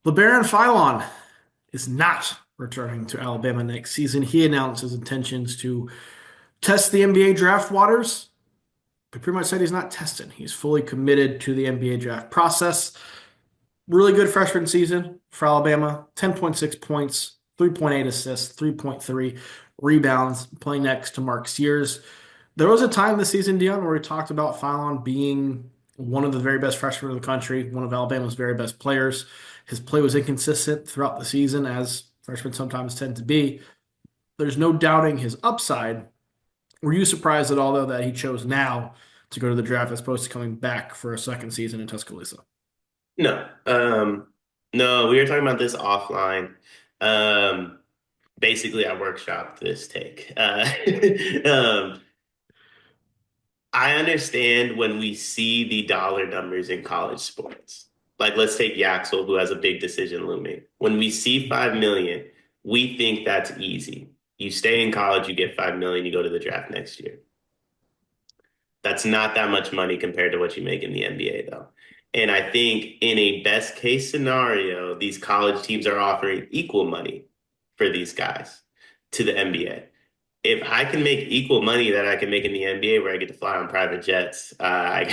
Labaron Philon is not returning to Alabama next season. He announced his intentions to test the NBA draft waters, but pretty much said he's not testing. He's fully committed to the NBA draft process. Really good freshman season for Alabama. 10.6 points, 3.8 assists, 3.3 rebounds, playing next to Mark Sears. There was a time this season, Dion, where we talked about Philon being one of the very best freshmen in the country, one of Alabama's very best players. His play was inconsistent throughout the season, as freshmen sometimes tend to be. There's no doubting his upside. Were you surprised at all, though, that he chose now to go to the draft as opposed to coming back for a second season in Tuscaloosa? No, no, we were talking about this offline. Um, Basically, I workshopped this take. Um, I understand when we see the dollar numbers in college sports. Like, let's take Yaxel, who has a big decision looming. When we see 5 million, we think that's easy. You stay in college, you get 5 million, you go to the draft next year. That's not that much money compared to what you make in the NBA, though. And I think in a best case scenario, these college teams are offering equal money for these guys to the NBA. If I can make equal money that I can make in the NBA, where I get to fly on private jets, I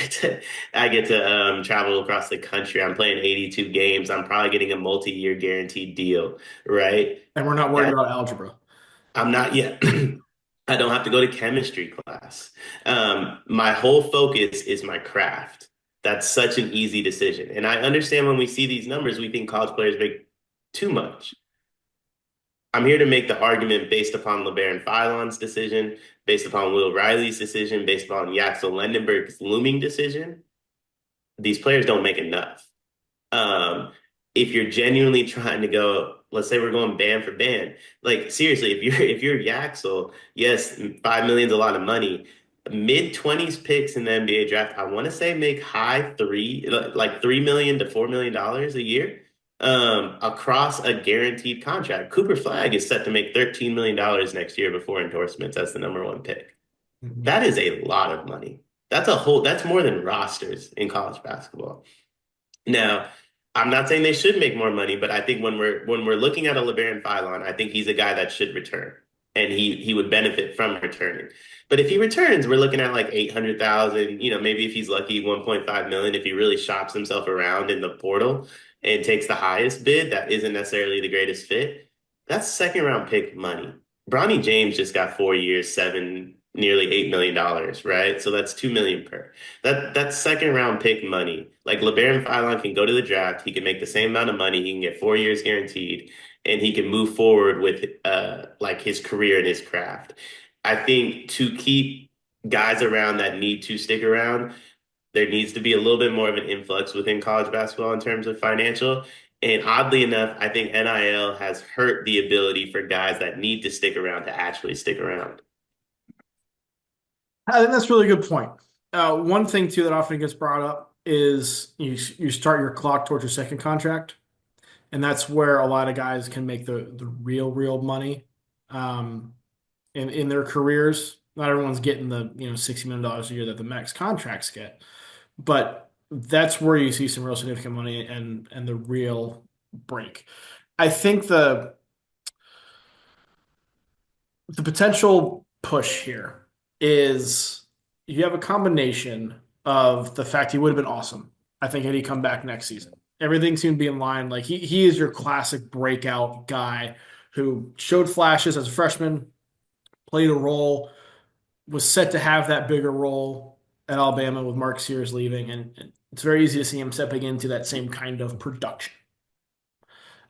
get to travel across the country. I'm playing 82 games. I'm probably getting a multi-year guaranteed deal, right? And we're not worried That about algebra. I'm not yet. I don't have to go to chemistry class. My whole focus is my craft. That's such an easy decision. And I understand when we see these numbers, we think college players make too much. I'm here to make the argument based upon LeBaron Philon's decision, based upon Will Riley's decision, based upon Yaxel Lendenberg's looming decision. These players don't make enough. Um, if you're genuinely trying to go, let's say we're going band for band. Like seriously, if you're Yaxel, yes, 5 million is a lot of money. Mid-20s picks in the NBA draft, I want to say make high three, like $3 million to $4 million a year, across a guaranteed contract. Cooper Flag is set to make $13 million next year before endorsements as the number one pick. Mhm. That is a lot of money. That's more than rosters in college basketball. Now, I'm not saying they should make more money, but I think when we're looking at a LeBaron Philon, I think he's a guy that should return, and he would benefit from returning. But if he returns, we're looking at like 800,000. Maybe if he's lucky, 1.5 million. If he really shops himself around in the portal and takes the highest bid, that isn't necessarily the greatest fit. That's second round pick money. Bronny James just got 4 years, nearly $8 million, right? So that's 2 million per. That's second round pick money. Like LeBaron Philon can go to the draft, he can make the same amount of money, he can get 4 years guaranteed, and he can move forward with like his career and his craft. I think to keep guys around that need to stick around, there needs to be a little bit more of an influx within college basketball in terms of financial. And oddly enough, I think NIL has hurt the ability for guys that need to stick around to actually stick around. I think that's a really good point. One thing too that often gets brought up is you start your clock towards your second contract, and that's where a lot of guys can make the real money um, in their careers. Not everyone's getting the $60 million a year that the max contracts get, but that's where you see some real significant money and the real break. I think the potential push here is you have a combination of the fact he would have been awesome. I think had he come back next season, everything seemed to be in line. Like he is your classic breakout guy who showed flashes as a freshman, played a role, was set to have that bigger role at Alabama with Mark Sears leaving, and it's very easy to see him stepping into that same kind of production.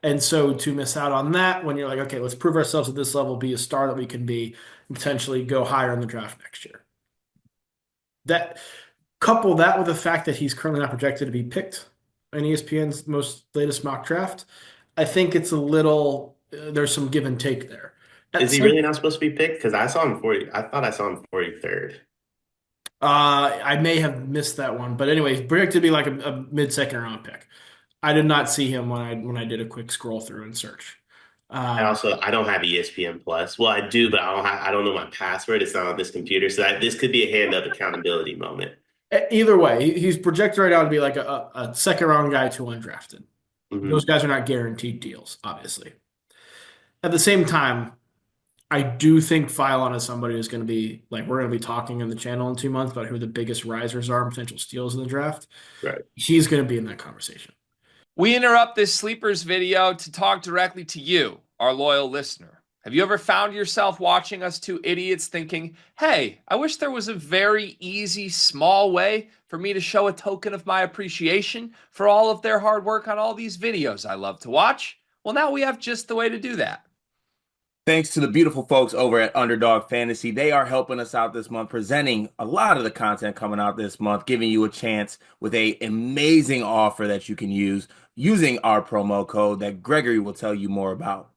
And so to miss out on that when you're like, okay, let's prove ourselves at this level, be a star that we can be, and potentially go higher in the draft next year. That couple that with the fact that he's currently not projected to be picked in ESPN's most latest mock draft, I think it's a little there's some give and take there. At Is he some really not supposed to be picked? Because I saw him 40. I thought I saw him 43rd. I may have missed that one, but anyway, he's projected to be like a mid-second round pick. I did not see him when I did a quick scroll through and search. Um, I don't have ESPN Plus. Well, I do, but I don't know my password. It's not on this computer, so this could be a hand up accountability moment. Either way, he's projected right now to be like a second round guy to undrafted. Those Hmm. guys are not guaranteed deals, obviously. At the same time, I do think Phylon is somebody who's going to be like we're going to be talking in the channel in 2 months about who the biggest risers are and potential steals in the draft. Right. He's going to be in that conversation. We interrupt this sleepers video to talk directly to you, our loyal listener. Have you ever found yourself watching us two idiots thinking, hey, I wish there was a very easy, small way for me to show a token of my appreciation for all of their hard work on all these videos I love to watch? Well, now we have just the way to do that. Thanks to the beautiful folks over at Underdog Fantasy. They are helping us out this month, presenting a lot of the content coming out this month, giving you a chance with a amazing offer that you can use using our promo code that Gregory will tell you more about.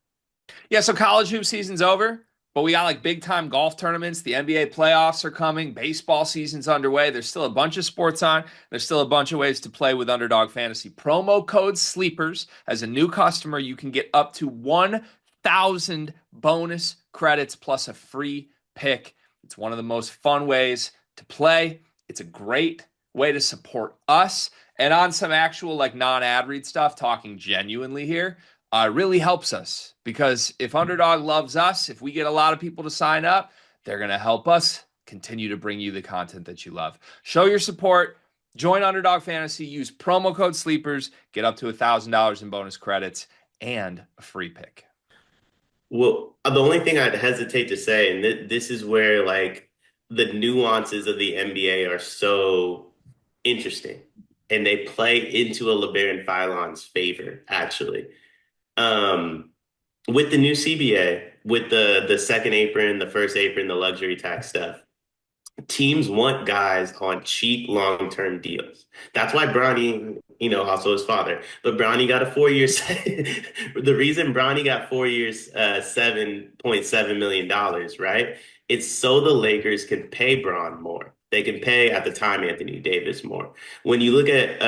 Yeah, so college hoop season's over, but we got like big time golf tournaments. The NBA playoffs are coming. Baseball season's underway. There's still a bunch of sports on. There's still a bunch of ways to play with Underdog Fantasy. Promo code SLEEPERS. As a new customer, you can get up to 1,000 bonus credits plus a free pick. It's one of the most fun ways to play. It's a great way to support us. And on some actual like non-ad read stuff, talking genuinely here, really helps us because if Underdog loves us, if we get a lot of people to sign up, they're going to help us continue to bring you the content that you love. Show your support. Join Underdog Fantasy. Use promo code SLEEPERS. Get up to $1,000 in bonus credits and a free pick. Well, the only thing I'd hesitate to say, and this is where like the nuances of the NBA are so interesting, and they play into a LeBaron Philon's favor, actually. Um, with the new CBA, with the second apron, the first apron, the luxury tax stuff, teams want guys on cheap long-term deals. That's why Bronny, also his father, but Bronny got a 4 year. The reason Bronny got 4 years, $7.7 million, right? It's so the Lakers can pay Bron more. They can pay at the time Anthony Davis more. When you look at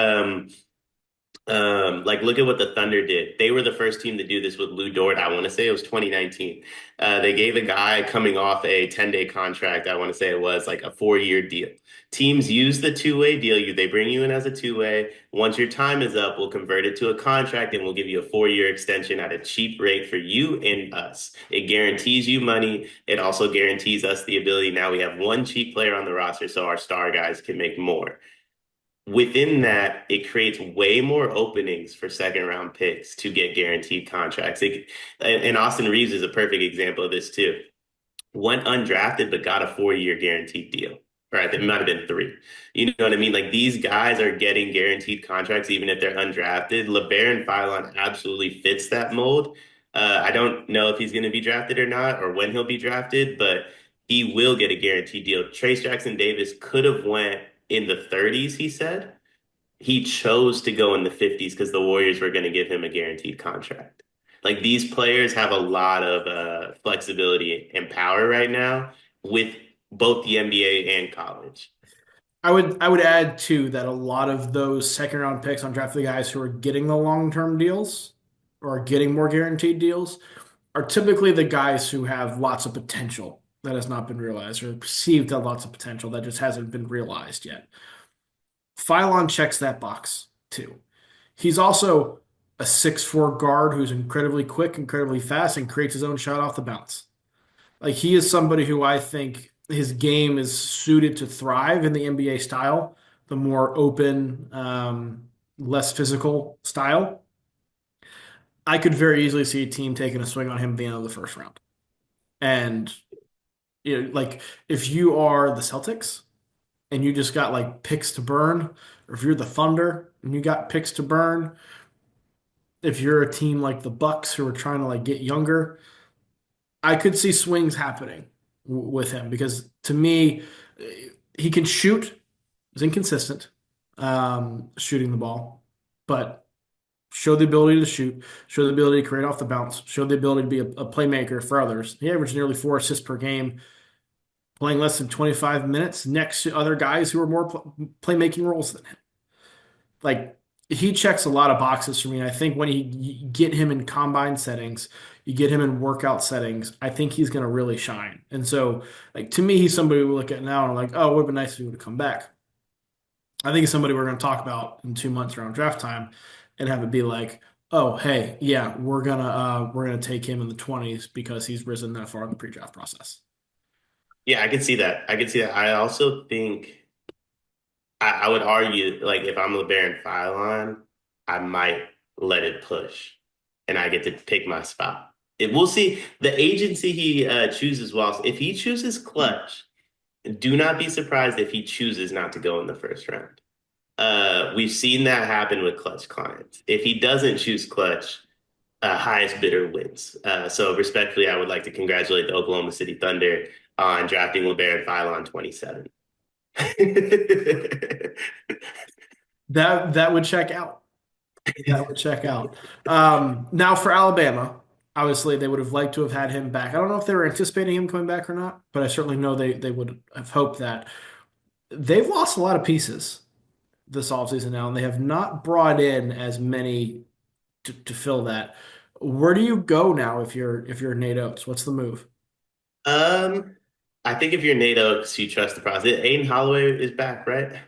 like look at what the Thunder did. They were the first team to do this with Lou Dort. I want to say it was 2019. They gave a guy coming off a 10-day contract. I want to say it was like a 4 year deal. Teams use the two-way deal. They bring you in as a two-way. Once your time is up, we'll convert it to a contract and we'll give you a 4 year extension at a cheap rate for you and us. It guarantees you money. It also guarantees us the ability. Now we have one cheap player on the roster, so our star guys can make more. Within that, it creates way more openings for second round picks to get guaranteed contracts. And Austin Reeves is a perfect example of this too. Went undrafted, but got a 4 year guaranteed deal. Or I think it might have been three. You know what I mean? Like these guys are getting guaranteed contracts even if they're undrafted. Labaron Philon absolutely fits that mold. I don't know if he's going to be drafted or not, or when he'll be drafted, but he will get a guaranteed deal. Trace Jackson Davis could have went in the 30s, he said. He chose to go in the 50s because the Warriors were going to give him a guaranteed contract. Like these players have a lot of flexibility and power right now with both the NBA and college. I would add too that a lot of those second round picks on draft the guys who are getting the long term deals or getting more guaranteed deals are typically the guys who have lots of potential that has not been realized or perceived to have lots of potential that just hasn't been realized yet. Phylon checks that box too. He's also a 6'4" guard who's incredibly quick, incredibly fast, and creates his own shot off the bounce. Like he is somebody who I think his game is suited to thrive in the NBA style, the more open, less physical style. I could very easily see a team taking a swing on him at the end of the first round. And like if you are the Celtics and you just got like picks to burn, or if you're the Thunder and you got picks to burn, if you're a team like the Bucks who are trying to like get younger, I could see swings happening with him because to me, he can shoot. He's inconsistent shooting the ball, but show the ability to shoot, show the ability to create off the bounce, show the ability to be a playmaker for others. He averaged nearly 4 assists per game, playing less than 25 minutes next to other guys who are more playmaking roles than him. Like he checks a lot of boxes for me. And I think when you get him in combine settings, you get him in workout settings, I think he's going to really shine. And so, like to me, he's somebody we look at now and I'm like, oh, it would have been nice if he would have come back. I think he's somebody we're going to talk about in 2 months around draft time and have it be like, Oh, hey, yeah, we're gonna take him in the 20s because he's risen that far in the pre-draft process. Yeah, I can see that. I can see that. I also think I would argue like if I'm LeBaron Philon, I might let it push, and I get to pick my spot. We'll see the agency he chooses. Well, if he chooses clutch, do not be surprised if he chooses not to go in the first round. We've seen that happen with clutch clients. If he doesn't choose clutch, highest bidder wins. So respectfully, I would like to congratulate the Oklahoma City Thunder on drafting LeBaron Philon 27. That would check out. That would check out. Now for Alabama, obviously they would have liked to have had him back. I don't know if they were anticipating him coming back or not, but I certainly know they would have hoped that. They've lost a lot of pieces this offseason now, and they have not brought in as many to fill that. Where do you go now if you're Nate Oates? What's the move? Um, I think if you're Nate Oates, you trust the process. Aiden Holloway is back, right?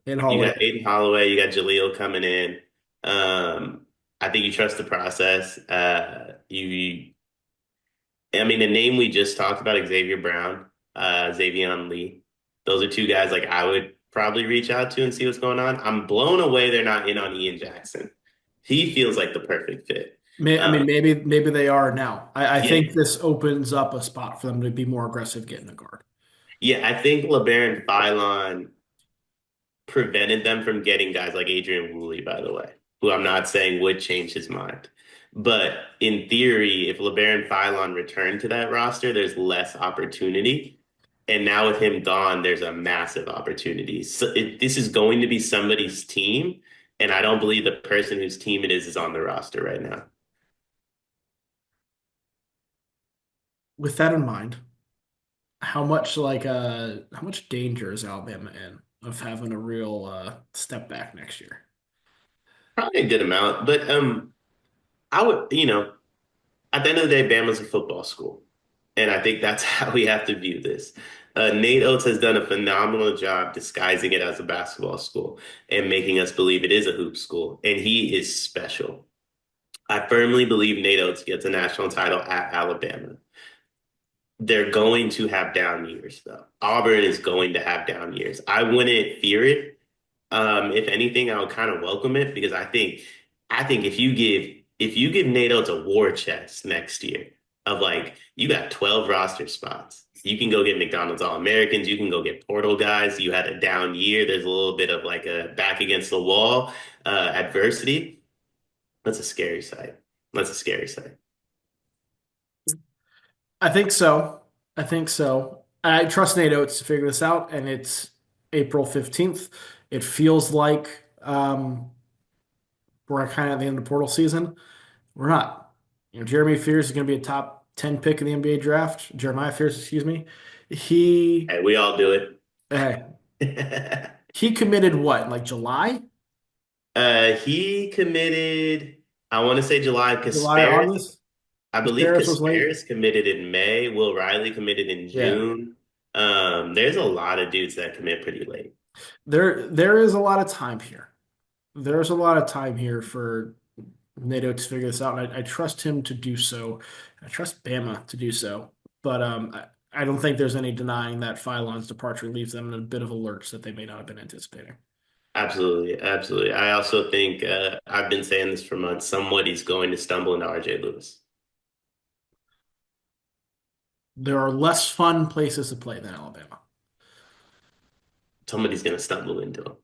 In You Holloway. got Aiden Holloway, you got Jaleel coming in. Um, I think you trust the process. I mean, the name we just talked about, Xavier Brown, Xavier Lee, those are two guys like I would probably reach out to and see what's going on. I'm blown away they're not in on Ian Jackson. He feels like the perfect fit. I Um, mean, maybe they are now. I yeah, think this opens up a spot for them to be more aggressive getting a guard. yeah, I think LeBaron Philon prevented them from getting guys like Adrian Woolley, by the way, who I'm not saying would change his mind. But in theory, if LeBaron Philon returned to that roster, there's less opportunity. And now with him gone, there's a massive opportunity. So this is going to be somebody's team. And I don't believe the person whose team it is on the roster right now. With that in mind, how much danger is Alabama in of having a real step back next year? Probably a good amount. But I would, at the end of the day, Bama's a football school. And I think that's how we have to view this. Nate Oates has done a phenomenal job disguising it as a basketball school and making us believe it is a hoop school. And he is special. I firmly believe Nate Oates gets a national title at Alabama. They're going to have down years, though. Auburn is going to have down years. I wouldn't fear it. If anything, I would kind of welcome it because I think if you give Nate Oates a war chest next year of like you got 12 roster spots. You can go get McDonald's All-Americans, you can go get portal guys. You had a down year. There's a little bit of like a back against the wall adversity. That's a scary sight. That's a scary sight. I think so. I think so. I trust Nate Oates to figure this out, and it's April 15th. It feels like we're kind of at the end of portal season. We're not. Jeremy Fears is going to be a top 10 pick in the NBA draft. Jeremiah Fears, excuse me. He Hey, we all do eh, it. he committed what, like July? He committed, I want to say July. July, August? I believe Casparis was late. Casparis committed in May. Will Riley committed in Yeah. June. There's a lot of dudes that commit pretty late. There is a lot of time here. There's a lot of time here for NATO to figure this out, and I trust him to do so. I trust Bama to do so. But I don't think there's any denying that Philon's departure leaves them in a bit of a lurch that they may not have been anticipating. Absolutely, absolutely. I also think I've been saying this for months. Somebody's going to stumble into RJ Lewis. There are less fun places to play than Alabama. Somebody's going to stumble into him.